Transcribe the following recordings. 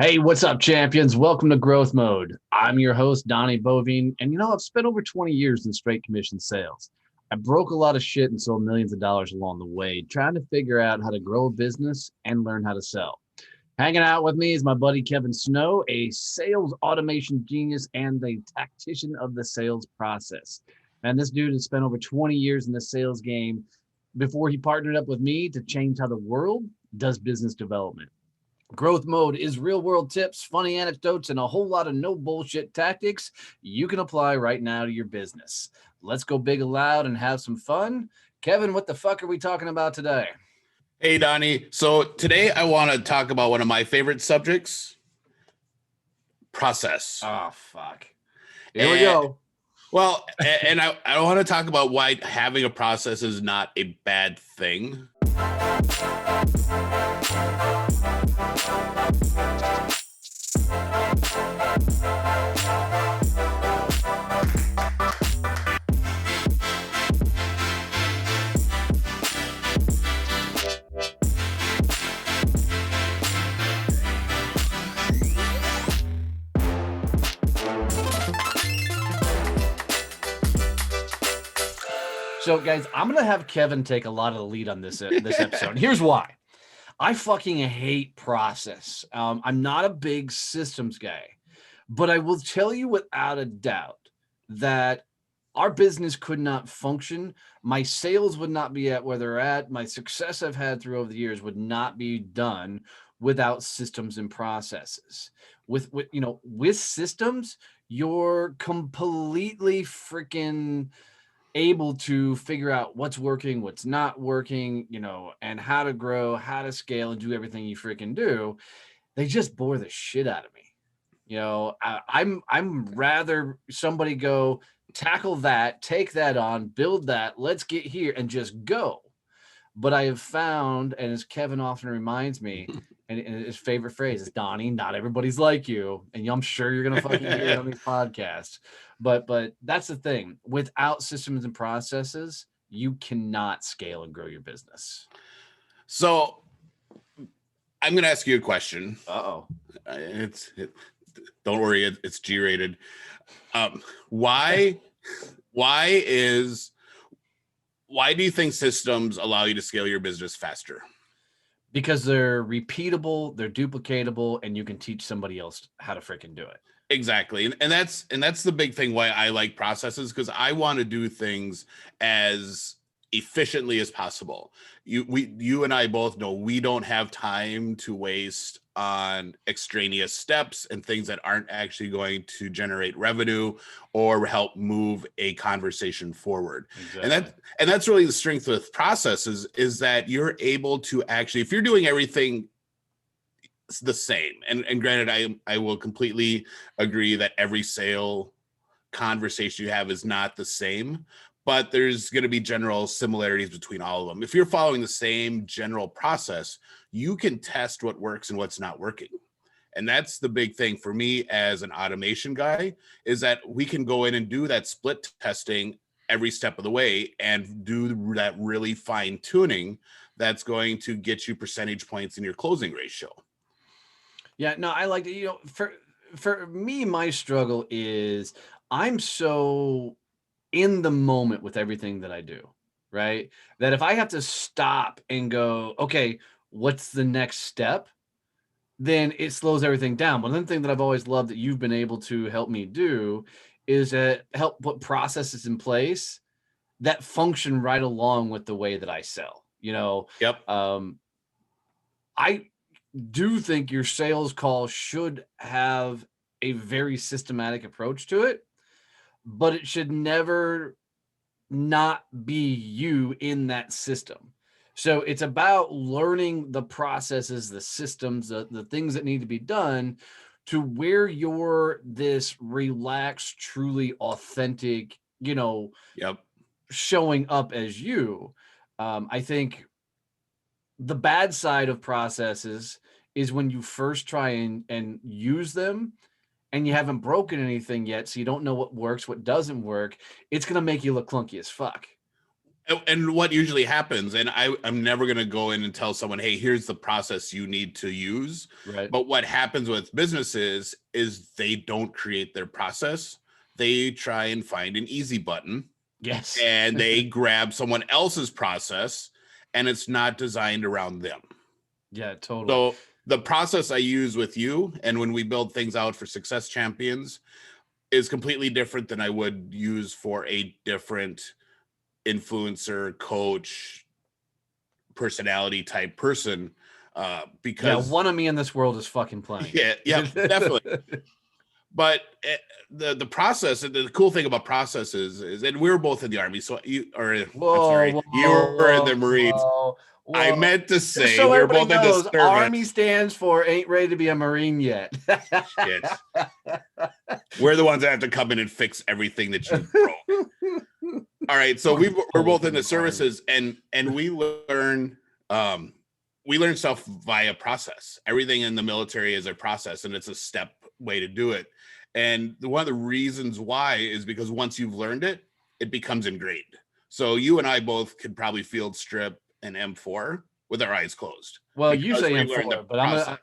Hey, what's up, champions? Welcome to Growth Mode. I'm your host, Donnie Bovine, and I've spent over 20 years in straight commission sales. I broke a lot of shit and sold millions of dollars along the way, trying to figure out how to grow a business and learn how to sell. Hanging out with me is my buddy Kevin Snow, a sales automation genius and the tactician of the sales process. And this dude has spent over 20 years in the sales game before he partnered up with me to change how the world does business development. Growth Mode is real world tips, funny anecdotes, and a whole lot of no bullshit tactics you can apply right now to your business. Let's go big and loud and have some fun. Kevin, what the fuck are we talking about today? Hey, Donnie. So today I want to talk about one of my favorite subjects, process. Oh, fuck. Here we go. Well, and I want to talk about why having a process is not a bad thing. So, guys, I'm going to have Kevin take a lot of the lead on this episode. Here's why. I fucking hate process. I'm not a big systems guy, but I will tell you without a doubt that our business could not function. My sales would not be at where they're at. My success I've had through over the years would not be done without systems and processes. With systems, you're completely freaking able to figure out what's working, what's not working, and how to grow, how to scale, and do everything you freaking do. They just bore the shit out of me. I'm rather somebody go tackle that, take that on, build that, let's get here and just go. But I have found, and as Kevin often reminds me, and his favorite phrase is, Donnie, not everybody's like you. And I'm sure you're going to fucking hear it on these podcasts. But that's the thing. Without systems and processes, you cannot scale and grow your business. So I'm going to ask you a question. Uh-oh. Don't worry, it's G-rated. Why do you think systems allow you to scale your business faster? Because they're repeatable, they're duplicatable, and you can teach somebody else how to freaking do it. Exactly. And that's the big thing why I like processes, because I want to do things as efficiently as possible. You and I both know we don't have time to waste on extraneous steps and things that aren't actually going to generate revenue or help move a conversation forward. Exactly. And that's really the strength with processes, is that you're able to actually, if you're doing everything the same, and granted, I will completely agree that every sale conversation you have is not the same, but there's going to be general similarities between all of them. If you're following the same general process, you can test what works and what's not working. And that's the big thing for me as an automation guy, is that we can go in and do that split testing every step of the way and do that really fine tuning that's going to get you percentage points in your closing ratio. Yeah, no, I like it. For me, my struggle is I'm so in the moment with everything that I do, right? That if I have to stop and go, okay, what's the next step? Then it slows everything down. But another thing that I've always loved that you've been able to help me do is help put processes in place that function right along with the way that I sell. Yep. I do think your sales call should have a very systematic approach to it, but it should never not be you in that system. So it's about learning the processes, the systems, the things that need to be done to where you're this relaxed, truly authentic, Yep. showing up as you. I think the bad side of processes is when you first try and use them and you haven't broken anything yet, so you don't know what works, what doesn't work. It's going to make you look clunky as fuck. And what usually happens, and I'm never going to go in and tell someone, hey, here's the process you need to use. Right. But what happens with businesses is they don't create their process. They try and find an easy button Yes. and they grab someone else's process, and it's not designed around them. Yeah, totally. So the process I use with you and when we build things out for Success Champions is completely different than I would use for a different influencer, coach, personality type person. Because one of me in this world is fucking plenty. Yeah, definitely. But the process, the cool thing about processes is, and we were both in the Army, so you were in the Marines. Whoa. I meant to say so we were both in the service. Army stands for ain't ready to be a Marine yet. Shit. We're the ones that have to come in and fix everything that you broke. All right, so we're both in the services, and we learn stuff via process. Everything in the military is a process, and it's a step way to do it. And one of the reasons why is because once you've learned it, it becomes ingrained. So you and I both could probably field strip an M4 with our eyes closed. Well, you say M4, but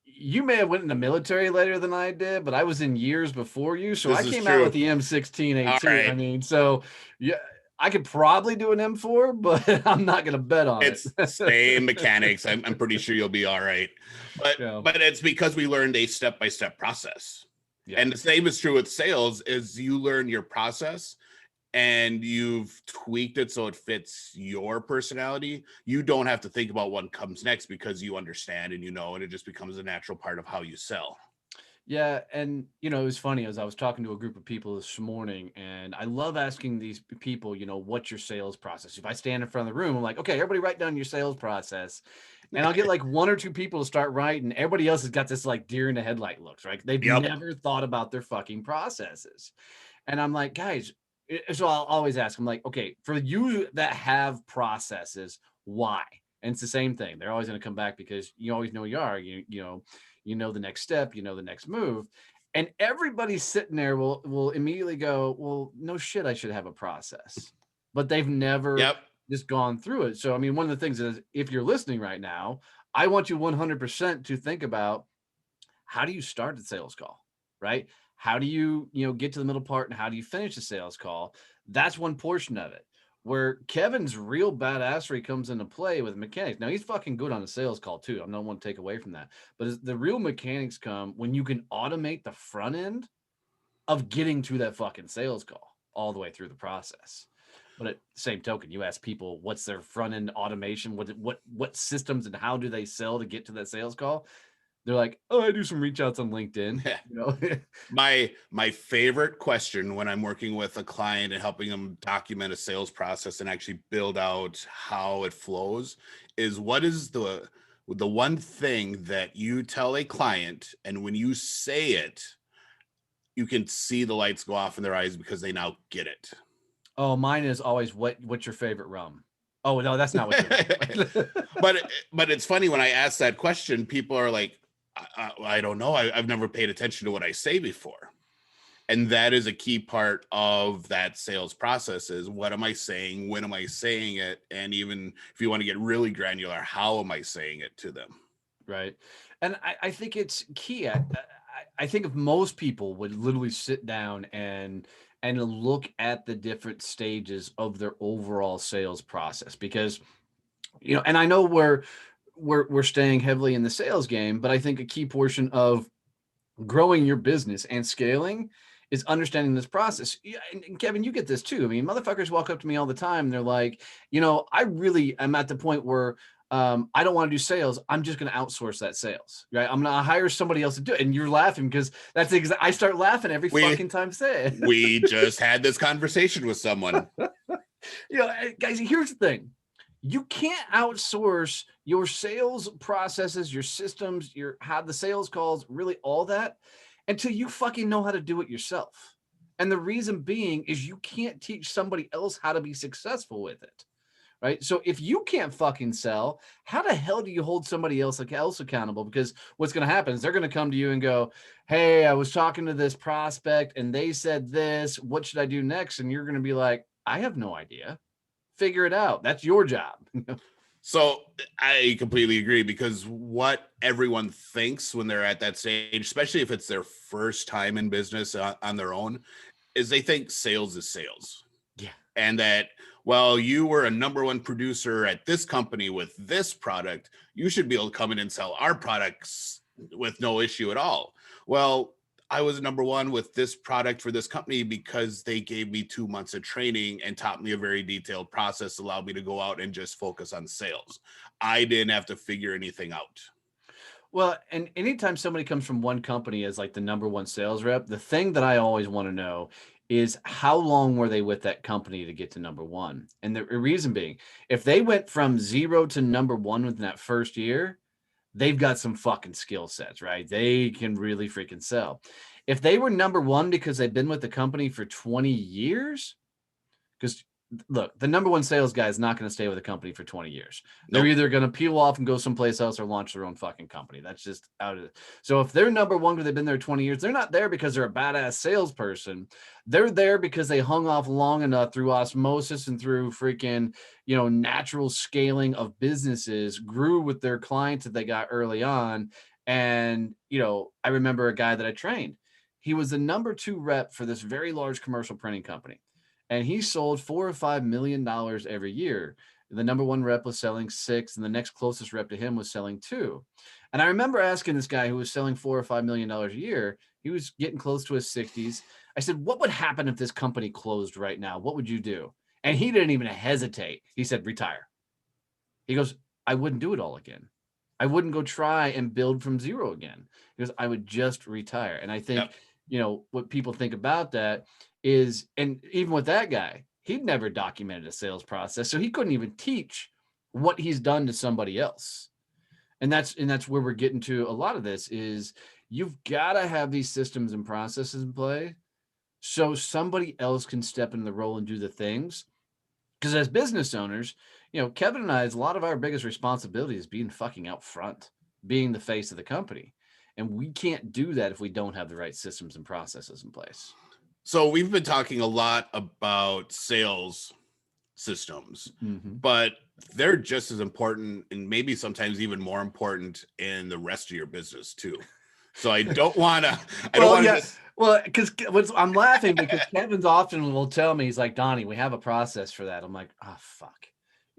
you may have went in the military later than I did, but I was in years before you, so I came out with the M16A2. Right. I mean, so yeah, I could probably do an M4, but I'm not going to bet on it. It's same mechanics. I'm pretty sure you'll be all right. But it's because we learned a step-by-step process. Yeah. And the same is true with sales, is you learn your process and you've tweaked it so it fits your personality. You don't have to think about what comes next because you understand and you know, and it just becomes a natural part of how you sell. Yeah. And, it was funny as I was talking to a group of people this morning, and I love asking these people, what's your sales process? If I stand in front of the room, I'm like, okay, everybody write down your sales process. And I'll get like one or two people to start writing. Everybody else has got this like deer in the headlight looks, right? They've never thought about their fucking processes. And I'm like, guys, so I'll always ask, I'm like, okay, for you that have processes, why? And it's the same thing. They're always going to come back because you always know you are, you know the next step, the next move. And everybody sitting there will immediately go, well, no shit, I should have a process. But they've never just gone through it. So, I mean, one of the things is, if you're listening right now, I want you 100% to think about, how do you start the sales call, right? How do you, get to the middle part, and how do you finish the sales call? That's one portion of it. Where Kevin's real badassery comes into play with mechanics. Now, he's fucking good on the sales call too. I don't want to take away from that. But the real mechanics come when you can automate the front end of getting to that fucking sales call all the way through the process. But at the same token, you ask people, what's their front end automation? What systems and how do they sell to get to that sales call? They're like, oh, I do some reach outs on LinkedIn. My favorite question when I'm working with a client and helping them document a sales process and actually build out how it flows is, what is the one thing that you tell a client, and when you say it, you can see the lights go off in their eyes because they now get it? Oh, mine is always, what's your favorite rum? Oh, no, that's not what but it's funny, when I ask that question, people are like, I don't know. I've never paid attention to what I say before. And that is a key part of that sales process, is what am I saying? When am I saying it? And even if you want to get really granular, how am I saying it to them? Right. And I think it's key. I think if most people would literally sit down and look at the different stages of their overall sales process, because, and I know we're staying heavily in the sales game, but I think a key portion of growing your business and scaling is understanding this process. And Kevin, you get this too. I mean, motherfuckers walk up to me all the time and they're like, I really am at the point where I don't want to do sales. I'm just going to outsource that sales, right? I'm going to hire somebody else to do it. And you're laughing because that's I start laughing every fucking time I say it. We just had this conversation with someone. Guys, here's the thing. You can't outsource your sales processes, your systems, how the sales calls, really all that, until you fucking know how to do it yourself. And the reason being is you can't teach somebody else how to be successful with it, right? So if you can't fucking sell, how the hell do you hold somebody else accountable? Because what's going to happen is they're going to come to you and go, hey, I was talking to this prospect and they said this, what should I do next? And you're going to be like, I have no idea. figure it out. That's your job. So I completely agree, because what everyone thinks when they're at that stage, especially if it's their first time in business on their own, is they think sales is sales. Yeah. And that, well, you were a number one producer at this company with this product, you should be able to come in and sell our products with no issue at all. Well, I was number one with this product for this company because they gave me 2 months of training and taught me a very detailed process, allowed me to go out and just focus on sales. I didn't have to figure anything out. Well, and anytime somebody comes from one company as like the number one sales rep, the thing that I always want to know is how long were they with that company to get to number one? And the reason being, if they went from 0 to number one within that first year, they've got some fucking skill sets, right? They can really freaking sell. If they were number one because they've been with the company for 20 years, because look, the number one sales guy is not going to stay with a company for 20 years. They're Nope. either going to peel off and go someplace else or launch their own fucking company. That's just out of it. So if they're number one because they've been there 20 years, they're not there because they're a badass salesperson. They're there because they hung off long enough through osmosis and through freaking, natural scaling of businesses, grew with their clients that they got early on. And, I remember a guy that I trained. He was the number 2 rep for this very large commercial printing company, and he sold $4 or $5 million every year. The number 1 rep was selling 6, and the next closest rep to him was selling 2. And I remember asking this guy who was selling $4 or $5 million a year, he was getting close to his 60s. I said, what would happen if this company closed right now? What would you do? And he didn't even hesitate. He said, retire. He goes, I wouldn't do it all again. I wouldn't go try and build from zero again. He goes, I would just retire. And I think, what people think about that is, and even with that guy, he'd never documented a sales process, so he couldn't even teach what he's done to somebody else. And that's where we're getting to a lot of this is you've got to have these systems and processes in play so somebody else can step into the role and do the things. Because as business owners, Kevin and I, a lot of our biggest responsibility is being fucking out front, being the face of the company. And we can't do that if we don't have the right systems and processes in place. So we've been talking a lot about sales systems, but they're just as important, and maybe sometimes even more important, in the rest of your business too. So I don't want to. Well, because I'm laughing because Kevin's often will tell me, he's like, Donnie, we have a process for that. I'm like, oh fuck.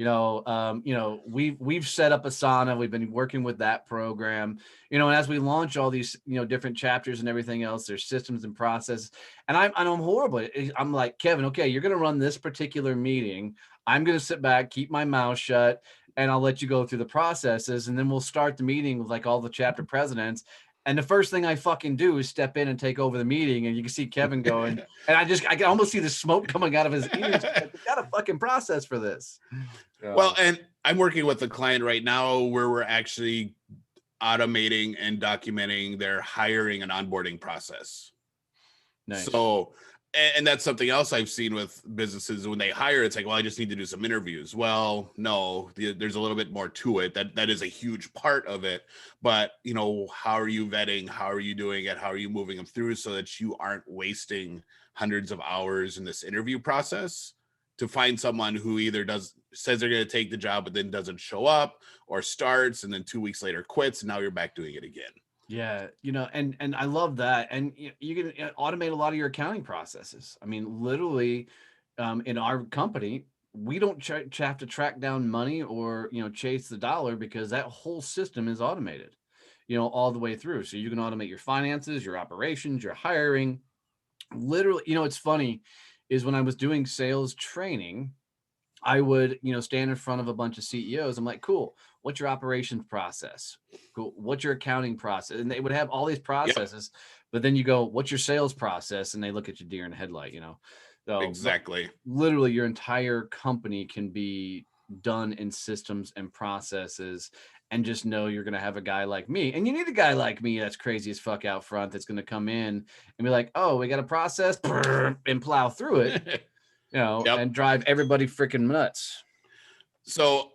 We've set up Asana. We've been working with that program, and as we launch all these, different chapters and everything else, there's systems and processes. And I'm horrible. I'm like, Kevin, okay, you're going to run this particular meeting. I'm going to sit back, keep my mouth shut, and I'll let you go through the processes. And then we'll start the meeting with like all the chapter presidents. And the first thing I fucking do is step in and take over the meeting. And you can see Kevin going, and I can almost see the smoke coming out of his ears. We've got a fucking process for this. Well, and I'm working with a client right now where we're actually automating and documenting their hiring and onboarding process. Nice. So, and that's something else I've seen with businesses when they hire. It's like, well, I just need to do some interviews. Well, no, there's a little bit more to it. That is a huge part of it. But, how are you vetting? How are you doing it? How are you moving them through so that you aren't wasting hundreds of hours in this interview process to find someone who either says they're going to take the job, but then doesn't show up, or starts and then 2 weeks later quits, and now you're back doing it again. Yeah, and I love that. And you can automate a lot of your accounting processes. I mean, literally, in our company, we don't have to track down money or chase the dollar, because that whole system is automated, all the way through. So you can automate your finances, your operations, your hiring. Literally, it's funny is when I was doing sales training, I would, stand in front of a bunch of CEOs. I'm like, cool. What's your operations process? Cool. What's your accounting process? And they would have all these processes, but then you go, what's your sales process? And they look at you deer in the headlight, So exactly. Literally your entire company can be done in systems and processes, and just know you're going to have a guy like me. And you need a guy like me that's crazy as fuck out front, that's going to come in and be like, oh, we got a process and plow through it. And drive everybody freaking nuts. So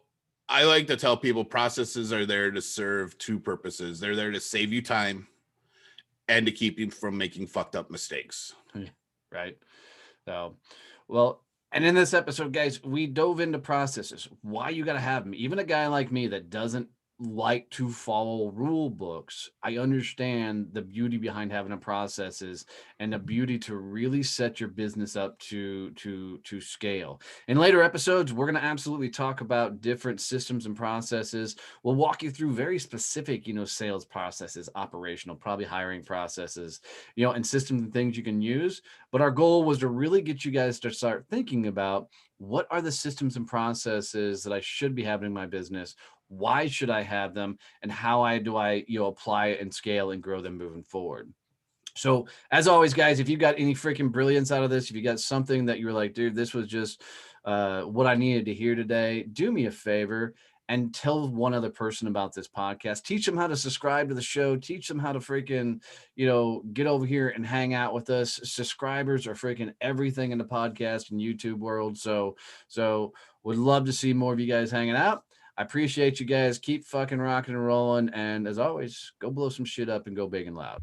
I like to tell people processes are there to serve 2 purposes. They're there to save you time and to keep you from making fucked up mistakes. Right. So, well, And in this episode, guys, we dove into processes, why you got to have them. Even a guy like me that doesn't like to follow rule books, I understand the beauty behind having a processes and the beauty to really set your business up to scale. In later episodes, we're going to absolutely talk about different systems and processes. We'll walk you through very specific, sales processes, operational, probably hiring processes, and systems and things you can use. But our goal was to really get you guys to start thinking about what are the systems and processes that I should be having in my business? Why should I have them? And how do I apply it and scale and grow them moving forward? So as always, guys, if you got any freaking brilliance out of this, if you got something that you were like, dude, this was just what I needed to hear today, do me a favor and tell one other person about this podcast. Teach them how to subscribe to the show. Teach them how to freaking, get over here and hang out with us. Subscribers are freaking everything in the podcast and YouTube world. So would love to see more of you guys hanging out. I appreciate you guys. Keep fucking rocking and rolling. And as always, go blow some shit up and go big and loud.